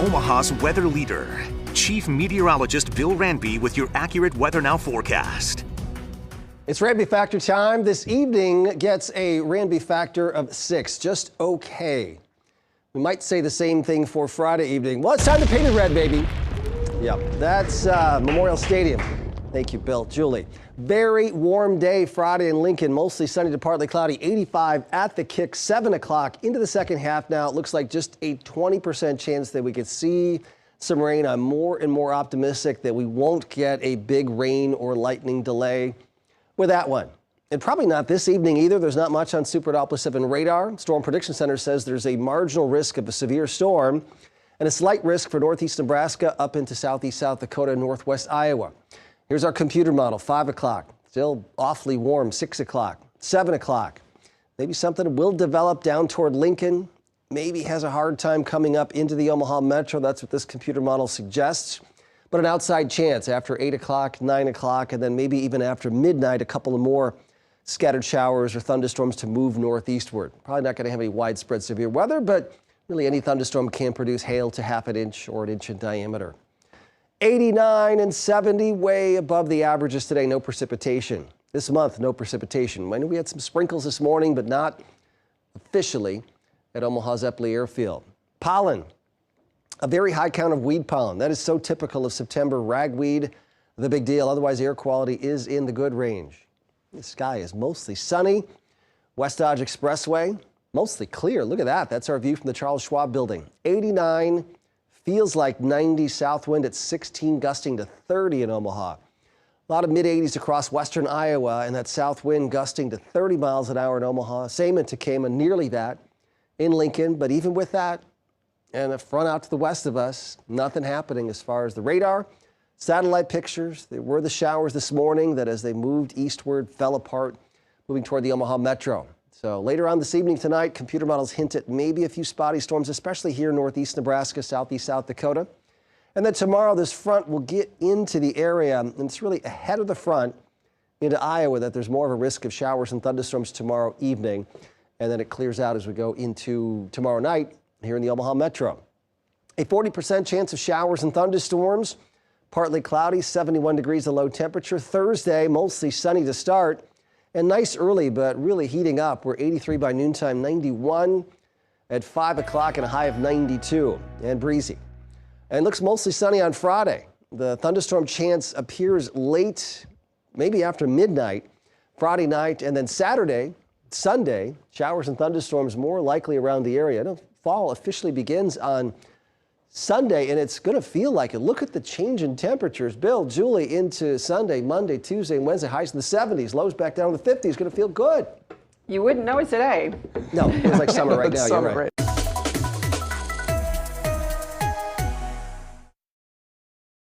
Omaha's weather leader. Chief Meteorologist Bill Ranby with your accurate Weather Now forecast. It's Ranby Factor time. This evening gets a Ranby factor of 6, just okay. We might say the same thing for Friday evening. Well, it's time to paint it red, baby. Yep, that's Memorial Stadium. Thank you, Bill. Julie. Very warm day Friday in Lincoln. Mostly sunny to partly cloudy. 85 at the kick, 7 o'clock into the second half now. It looks like just a 20% chance that we could see some rain. I'm more and more optimistic that we won't get a big rain or lightning delay with that one. And probably not this evening either. There's not much on Super Doppler 7 radar. Storm Prediction Center says there's a marginal risk of a severe storm and a slight risk for northeast Nebraska up into southeast South Dakota, northwest Iowa. Here's our computer model, 5 o'clock. Still awfully warm, 6 o'clock, 7 o'clock. Maybe something will develop down toward Lincoln. Maybe has a hard time coming up into the Omaha Metro. That's what this computer model suggests. But an outside chance after 8 o'clock, 9 o'clock, and then maybe even after midnight, a couple of more scattered showers or thunderstorms to move northeastward. Probably not going to have any widespread severe weather, but really any thunderstorm can produce hail to half an inch or an inch in diameter. 89 and 70, way above the averages today. No precipitation. This month, no precipitation. I know we had some sprinkles this morning, but not officially at Omaha's Epley Airfield. Pollen. A very high count of weed pollen. That is so typical of September. Ragweed, the big deal. Otherwise, air quality is in the good range. The sky is mostly sunny. West Dodge Expressway, mostly clear. Look at that. That's our view from the Charles Schwab building. 89. Feels like 90 south wind at 16, gusting to 30 in Omaha. A lot of mid-80s across western Iowa, and that south wind gusting to 30 miles an hour in Omaha. Same in Tekamah, nearly that in Lincoln. But even with that, and a front out to the west of us, nothing happening as far as the radar. Satellite pictures, there were the showers this morning that as they moved eastward fell apart, moving toward the Omaha Metro. So later on this evening tonight, computer models hint at maybe a few spotty storms, especially here in northeast Nebraska, southeast South Dakota. And then tomorrow, this front will get into the area, and it's really ahead of the front into Iowa that there's more of a risk of showers and thunderstorms tomorrow evening. And then it clears out as we go into tomorrow night here in the Omaha Metro. A 40% chance of showers and thunderstorms, partly cloudy, 71 degrees of low temperature. Thursday, mostly sunny to start. And nice early, but really heating up. We're 83 by noontime, 91 at 5 o'clock, and a high of 92 and breezy. And looks mostly sunny on Friday. The thunderstorm chance appears late, maybe after midnight, Friday night, and then Saturday, Sunday, showers and thunderstorms more likely around the area. The fall officially begins on Sunday, and it's going to feel like it. Look at the change in temperatures. Bill, Julie, into Sunday, Monday, Tuesday, and Wednesday, highs in the 70s, lows back down to the 50s. Going to feel good. You wouldn't know it today. No, it feels like summer right now. Summer, You're right.